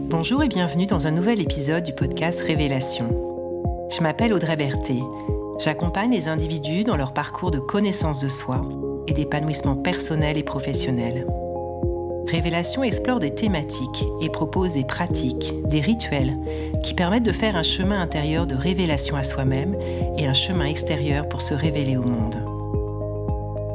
Bonjour et bienvenue dans un nouvel épisode du podcast Révélation. Je m'appelle Audrey Berthet. J'accompagne les individus dans leur parcours de connaissance de soi et d'épanouissement personnel et professionnel. Révélation explore des thématiques et propose des pratiques, des rituels qui permettent de faire un chemin intérieur de révélation à soi-même et un chemin extérieur pour se révéler au monde.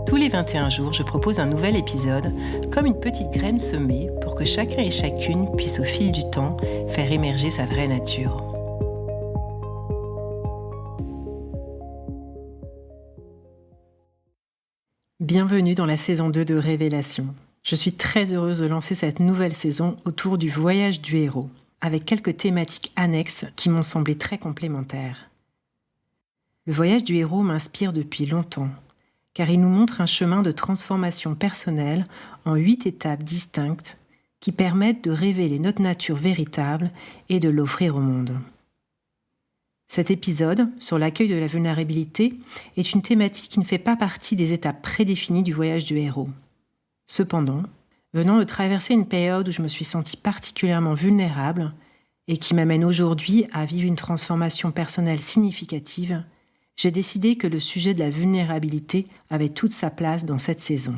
Tous les 21 jours, je propose un nouvel épisode, comme une petite graine semée pour que chacun et chacune puisse au fil du temps faire émerger sa vraie nature. Bienvenue dans la saison 2 de Révélation. Je suis très heureuse de lancer cette nouvelle saison autour du voyage du héros, avec quelques thématiques annexes qui m'ont semblé très complémentaires. Le voyage du héros m'inspire depuis longtemps, car il nous montre un chemin de transformation personnelle en 8 étapes distinctes qui permettent de révéler notre nature véritable et de l'offrir au monde. Cet épisode, sur l'accueil de la vulnérabilité, est une thématique qui ne fait pas partie des étapes prédéfinies du voyage du héros. Cependant, venant de traverser une période où je me suis sentie particulièrement vulnérable et qui m'amène aujourd'hui à vivre une transformation personnelle significative, j'ai décidé que le sujet de la vulnérabilité avait toute sa place dans cette saison.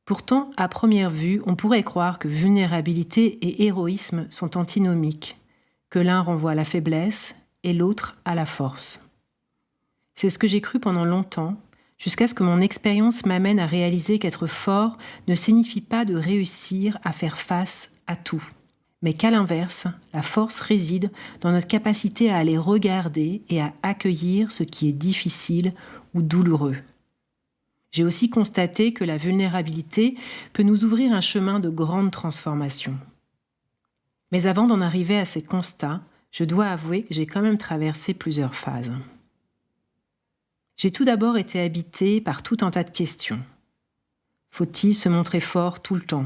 Pourtant, à première vue, on pourrait croire que vulnérabilité et héroïsme sont antinomiques, que l'un renvoie à la faiblesse et l'autre à la force. C'est ce que j'ai cru pendant longtemps, jusqu'à ce que mon expérience m'amène à réaliser qu'être fort ne signifie pas de réussir à faire face à tout, mais qu'à l'inverse, la force réside dans notre capacité à aller regarder et à accueillir ce qui est difficile ou douloureux. J'ai aussi constaté que la vulnérabilité peut nous ouvrir un chemin de grande transformation. Mais avant d'en arriver à ces constats, je dois avouer que j'ai quand même traversé plusieurs phases. J'ai tout d'abord été habitée par tout un tas de questions. Faut-il se montrer fort tout le temps ?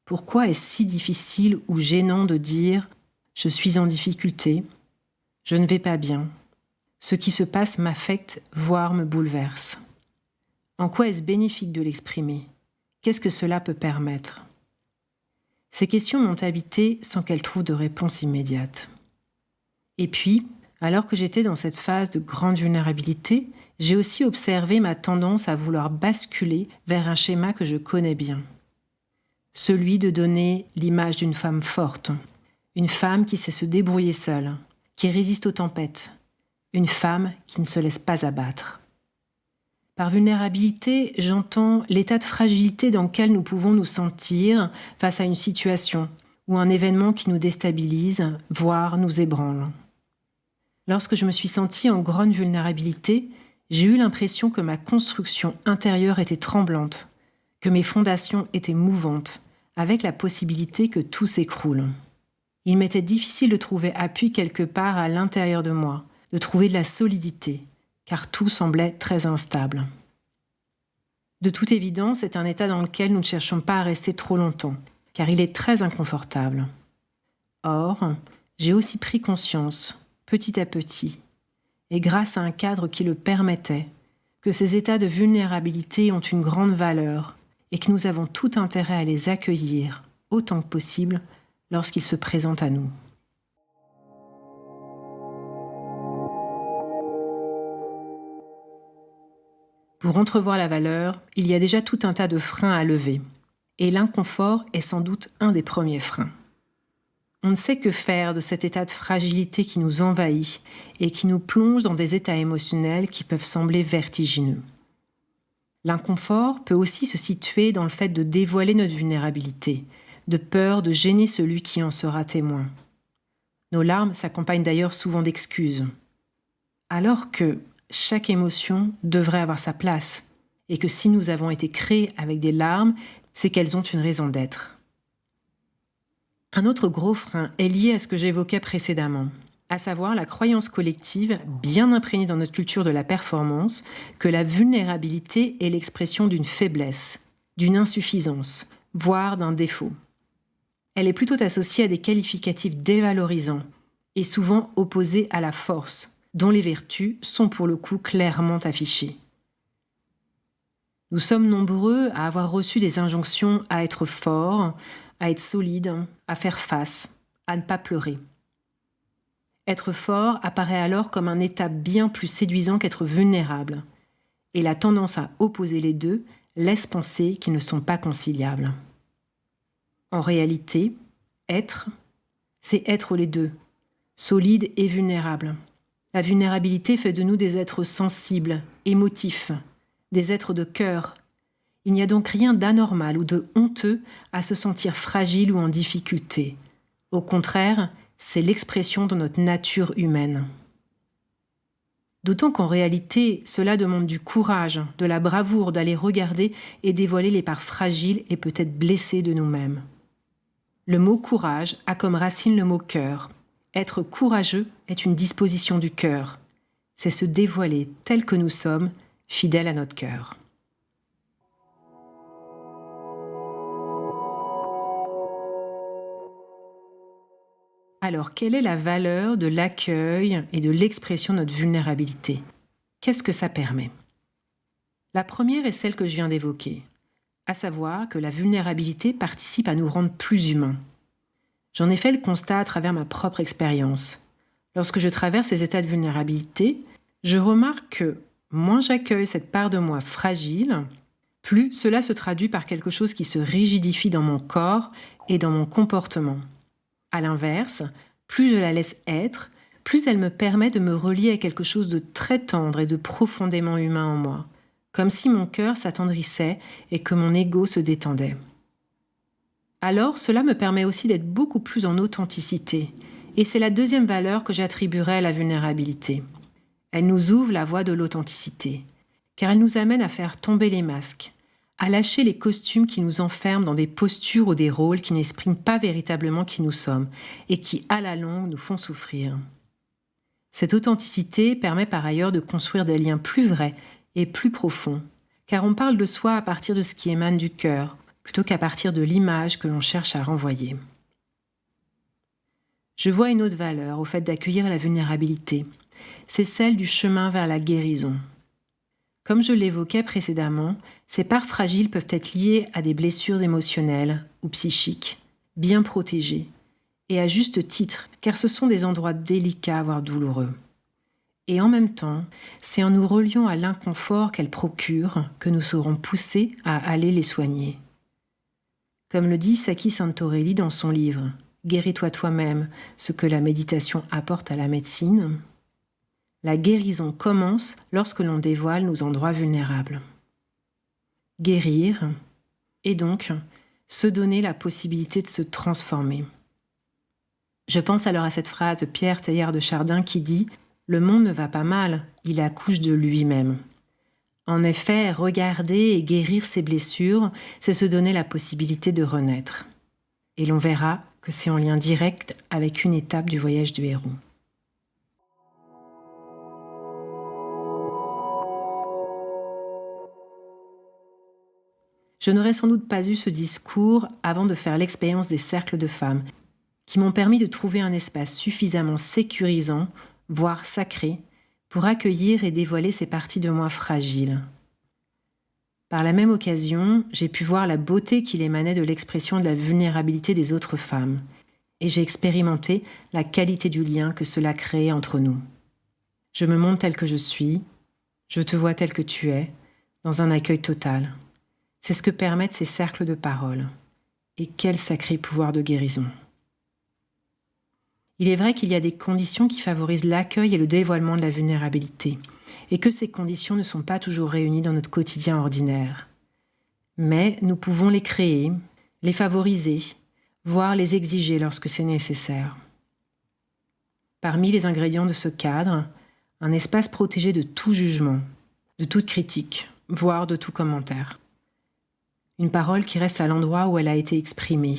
Pourquoi est-ce si difficile ou gênant de dire « je suis en difficulté »,« je ne vais pas bien », ce qui se passe m'affecte, voire me bouleverse. En quoi est-ce bénéfique de l'exprimer ? Qu'est-ce que cela peut permettre ? Ces questions m'ont habitée sans qu'elles trouvent de réponse immédiate. Et puis, alors que j'étais dans cette phase de grande vulnérabilité, j'ai aussi observé ma tendance à vouloir basculer vers un schéma que je connais bien. Celui de donner l'image d'une femme forte, une femme qui sait se débrouiller seule, qui résiste aux tempêtes, une femme qui ne se laisse pas abattre. Par vulnérabilité, j'entends l'état de fragilité dans lequel nous pouvons nous sentir face à une situation ou un événement qui nous déstabilise, voire nous ébranle. Lorsque je me suis sentie en grande vulnérabilité, j'ai eu l'impression que ma construction intérieure était tremblante, que mes fondations étaient mouvantes, avec la possibilité que tout s'écroule. Il m'était difficile de trouver appui quelque part à l'intérieur de moi, de trouver de la solidité, car tout semblait très instable. De toute évidence, c'est un état dans lequel nous ne cherchons pas à rester trop longtemps, car il est très inconfortable. Or, j'ai aussi pris conscience, petit à petit, et grâce à un cadre qui le permettait, que ces états de vulnérabilité ont une grande valeur et que nous avons tout intérêt à les accueillir autant que possible lorsqu'ils se présentent à nous. Pour entrevoir la valeur, il y a déjà tout un tas de freins à lever, et l'inconfort est sans doute un des premiers freins. On ne sait que faire de cet état de fragilité qui nous envahit et qui nous plonge dans des états émotionnels qui peuvent sembler vertigineux. L'inconfort peut aussi se situer dans le fait de dévoiler notre vulnérabilité, de peur de gêner celui qui en sera témoin. Nos larmes s'accompagnent d'ailleurs souvent d'excuses. Alors que chaque émotion devrait avoir sa place, et que si nous avons été créés avec des larmes, c'est qu'elles ont une raison d'être. Un autre gros frein est lié à ce que j'évoquais précédemment, à savoir la croyance collective, bien imprégnée dans notre culture de la performance, que la vulnérabilité est l'expression d'une faiblesse, d'une insuffisance, voire d'un défaut. Elle est plutôt associée à des qualificatifs dévalorisants et souvent opposés à la force, dont les vertus sont pour le coup clairement affichées. Nous sommes nombreux à avoir reçu des injonctions à être forts, à être solide, à faire face, à ne pas pleurer. Être fort apparaît alors comme un état bien plus séduisant qu'être vulnérable, et la tendance à opposer les deux laisse penser qu'ils ne sont pas conciliables. En réalité, être, c'est être les deux, solide et vulnérable. La vulnérabilité fait de nous des êtres sensibles, émotifs, des êtres de cœur. Il n'y a donc rien d'anormal ou de honteux à se sentir fragile ou en difficulté. Au contraire, c'est l'expression de notre nature humaine. D'autant qu'en réalité, cela demande du courage, de la bravoure d'aller regarder et dévoiler les parts fragiles et peut-être blessées de nous-mêmes. Le mot courage a comme racine le mot cœur. Être courageux est une disposition du cœur. C'est se dévoiler tel que nous sommes, fidèles à notre cœur. Alors, quelle est la valeur de l'accueil et de l'expression de notre vulnérabilité ? Qu'est-ce que ça permet ? La première est celle que je viens d'évoquer, à savoir que la vulnérabilité participe à nous rendre plus humains. J'en ai fait le constat à travers ma propre expérience. Lorsque je traverse ces états de vulnérabilité, je remarque que moins j'accueille cette part de moi fragile, plus cela se traduit par quelque chose qui se rigidifie dans mon corps et dans mon comportement. À l'inverse, plus je la laisse être, plus elle me permet de me relier à quelque chose de très tendre et de profondément humain en moi, comme si mon cœur s'attendrissait et que mon ego se détendait. Alors, cela me permet aussi d'être beaucoup plus en authenticité, et c'est la deuxième valeur que j'attribuerai à la vulnérabilité. Elle nous ouvre la voie de l'authenticité, car elle nous amène à faire tomber les masques, à lâcher les costumes qui nous enferment dans des postures ou des rôles qui n'expriment pas véritablement qui nous sommes et qui, à la longue, nous font souffrir. Cette authenticité permet par ailleurs de construire des liens plus vrais et plus profonds, car on parle de soi à partir de ce qui émane du cœur, plutôt qu'à partir de l'image que l'on cherche à renvoyer. Je vois une autre valeur au fait d'accueillir la vulnérabilité. C'est celle du chemin vers la guérison. Comme je l'évoquais précédemment, ces parts fragiles peuvent être liées à des blessures émotionnelles ou psychiques, bien protégées, et à juste titre, car ce sont des endroits délicats, voire douloureux. Et en même temps, c'est en nous reliant à l'inconfort qu'elles procurent que nous serons poussés à aller les soigner. Comme le dit Saki Santorelli dans son livre « Guéris-toi toi-même, ce que la méditation apporte à la médecine », la guérison commence lorsque l'on dévoile nos endroits vulnérables. Guérir, et donc se donner la possibilité de se transformer. Je pense alors à cette phrase de Pierre Teilhard de Chardin qui dit « Le monde ne va pas mal, il accouche de lui-même ». En effet, regarder et guérir ses blessures, c'est se donner la possibilité de renaître. Et l'on verra que c'est en lien direct avec une étape du voyage du héros. Je n'aurais sans doute pas eu ce discours avant de faire l'expérience des cercles de femmes, qui m'ont permis de trouver un espace suffisamment sécurisant, voire sacré, pour accueillir et dévoiler ces parties de moi fragiles. Par la même occasion, j'ai pu voir la beauté qu'il émanait de l'expression de la vulnérabilité des autres femmes, et j'ai expérimenté la qualité du lien que cela crée entre nous. Je me montre tel que je suis, je te vois tel que tu es, dans un accueil total. C'est ce que permettent ces cercles de parole. Et quel sacré pouvoir de guérison. Il est vrai qu'il y a des conditions qui favorisent l'accueil et le dévoilement de la vulnérabilité, et que ces conditions ne sont pas toujours réunies dans notre quotidien ordinaire. Mais nous pouvons les créer, les favoriser, voire les exiger lorsque c'est nécessaire. Parmi les ingrédients de ce cadre, un espace protégé de tout jugement, de toute critique, voire de tout commentaire. Une parole qui reste à l'endroit où elle a été exprimée.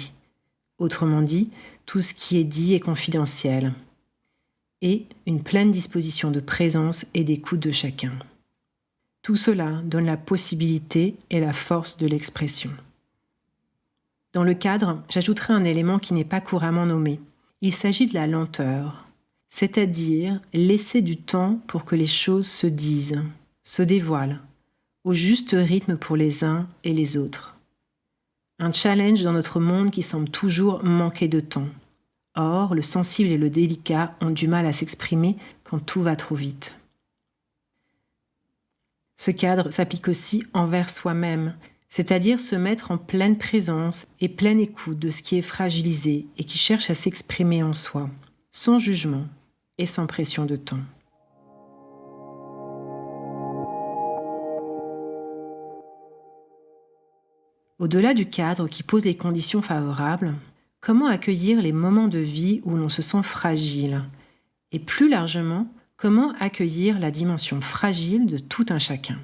Autrement dit, tout ce qui est dit est confidentiel. Et une pleine disposition de présence et d'écoute de chacun. Tout cela donne la possibilité et la force de l'expression. Dans le cadre, j'ajouterai un élément qui n'est pas couramment nommé. Il s'agit de la lenteur, c'est-à-dire laisser du temps pour que les choses se disent, se dévoilent, au juste rythme pour les uns et les autres. Un challenge dans notre monde qui semble toujours manquer de temps. Or, le sensible et le délicat ont du mal à s'exprimer quand tout va trop vite. Ce cadre s'applique aussi envers soi-même, c'est-à-dire se mettre en pleine présence et pleine écoute de ce qui est fragilisé et qui cherche à s'exprimer en soi, sans jugement et sans pression de temps. Au-delà du cadre qui pose les conditions favorables, comment accueillir les moments de vie où l'on se sent fragile? Et plus largement, comment accueillir la dimension fragile de tout un chacun?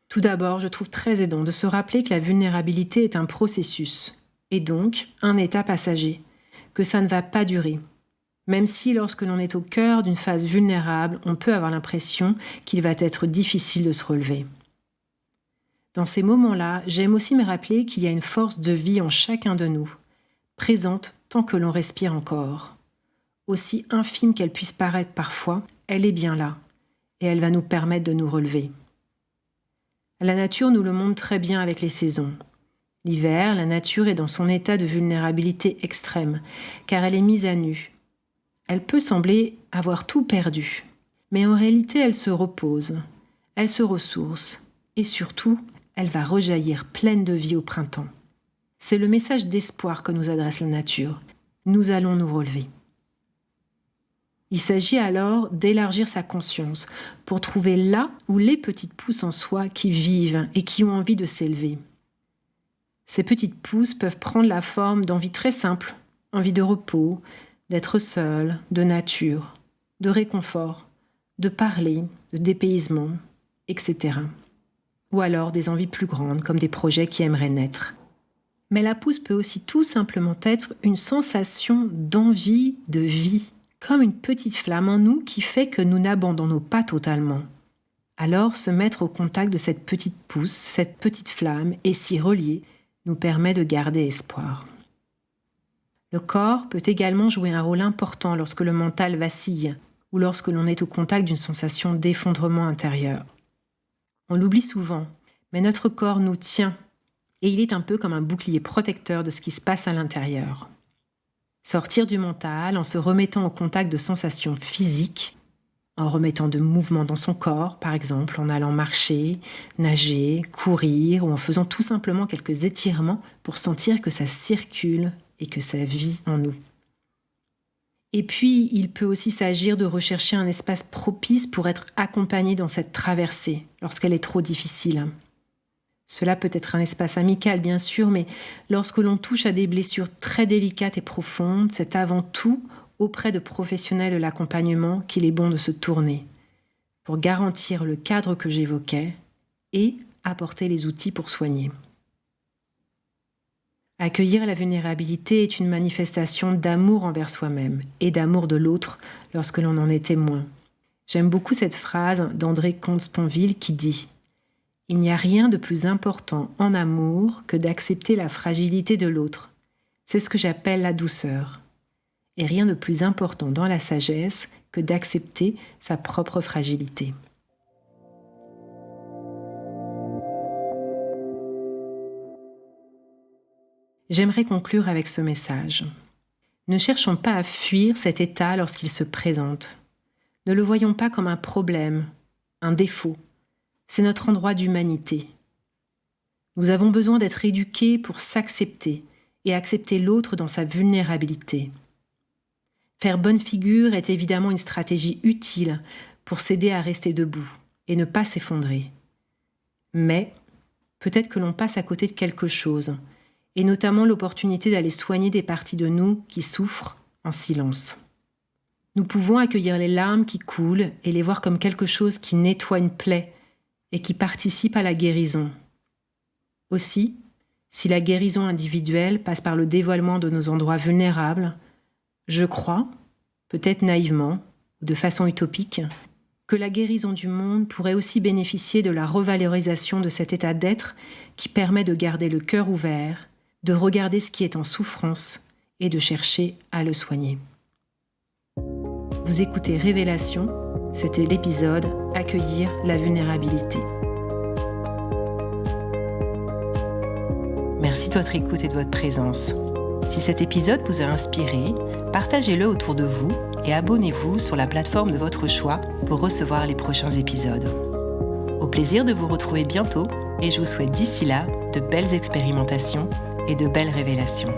Tout d'abord, je trouve très aidant de se rappeler que la vulnérabilité est un processus, et donc un état passager, que ça ne va pas durer. Même si lorsque l'on est au cœur d'une phase vulnérable, on peut avoir l'impression qu'il va être difficile de se relever. Dans ces moments-là, j'aime aussi me rappeler qu'il y a une force de vie en chacun de nous, présente tant que l'on respire encore. Aussi infime qu'elle puisse paraître parfois, elle est bien là, et elle va nous permettre de nous relever. La nature nous le montre très bien avec les saisons. L'hiver, la nature est dans son état de vulnérabilité extrême, car elle est mise à nu. Elle peut sembler avoir tout perdu, mais en réalité elle se repose, elle se ressource, et surtout, elle va rejaillir pleine de vie au printemps. C'est le message d'espoir que nous adresse la nature. Nous allons nous relever. Il s'agit alors d'élargir sa conscience pour trouver là où les petites pousses en soi qui vivent et qui ont envie de s'élever. Ces petites pousses peuvent prendre la forme d'envies très simples, envie de repos, d'être seul, de nature, de réconfort, de parler, de dépaysement, etc. Ou alors des envies plus grandes comme des projets qui aimeraient naître. Mais la pousse peut aussi tout simplement être une sensation d'envie de vie, comme une petite flamme en nous qui fait que nous n'abandonnons pas totalement. Alors, se mettre au contact de cette petite pousse, cette petite flamme, et s'y relier, nous permet de garder espoir. Le corps peut également jouer un rôle important lorsque le mental vacille ou lorsque l'on est au contact d'une sensation d'effondrement intérieur. On l'oublie souvent, mais notre corps nous tient et il est un peu comme un bouclier protecteur de ce qui se passe à l'intérieur. Sortir du mental en se remettant au contact de sensations physiques, en remettant de mouvements dans son corps, par exemple en allant marcher, nager, courir ou en faisant tout simplement quelques étirements pour sentir que ça circule et que ça vit en nous. Et puis, il peut aussi s'agir de rechercher un espace propice pour être accompagné dans cette traversée lorsqu'elle est trop difficile. Cela peut être un espace amical, bien sûr, mais lorsque l'on touche à des blessures très délicates et profondes, c'est avant tout auprès de professionnels de l'accompagnement qu'il est bon de se tourner pour garantir le cadre que j'évoquais et apporter les outils pour soigner. Accueillir la vulnérabilité est une manifestation d'amour envers soi-même et d'amour de l'autre lorsque l'on en est témoin. J'aime beaucoup cette phrase d'André Comte-Sponville qui dit « Il n'y a rien de plus important en amour que d'accepter la fragilité de l'autre. C'est ce que j'appelle la douceur. Et rien de plus important dans la sagesse que d'accepter sa propre fragilité. » J'aimerais conclure avec ce message. Ne cherchons pas à fuir cet état lorsqu'il se présente. Ne le voyons pas comme un problème, un défaut. C'est notre endroit d'humanité. Nous avons besoin d'être éduqués pour s'accepter et accepter l'autre dans sa vulnérabilité. Faire bonne figure est évidemment une stratégie utile pour s'aider à rester debout et ne pas s'effondrer. Mais peut-être que l'on passe à côté de quelque chose, et notamment l'opportunité d'aller soigner des parties de nous qui souffrent en silence. Nous pouvons accueillir les larmes qui coulent et les voir comme quelque chose qui nettoie une plaie et qui participe à la guérison. Aussi, si la guérison individuelle passe par le dévoilement de nos endroits vulnérables, je crois, peut-être naïvement ou de façon utopique, que la guérison du monde pourrait aussi bénéficier de la revalorisation de cet état d'être qui permet de garder le cœur ouvert, de regarder ce qui est en souffrance et de chercher à le soigner. Vous écoutez Révélation, c'était l'épisode « Accueillir la vulnérabilité ». Merci de votre écoute et de votre présence. Si cet épisode vous a inspiré, partagez-le autour de vous et abonnez-vous sur la plateforme de votre choix pour recevoir les prochains épisodes. Au plaisir de vous retrouver bientôt et je vous souhaite d'ici là de belles expérimentations et de belles révélations.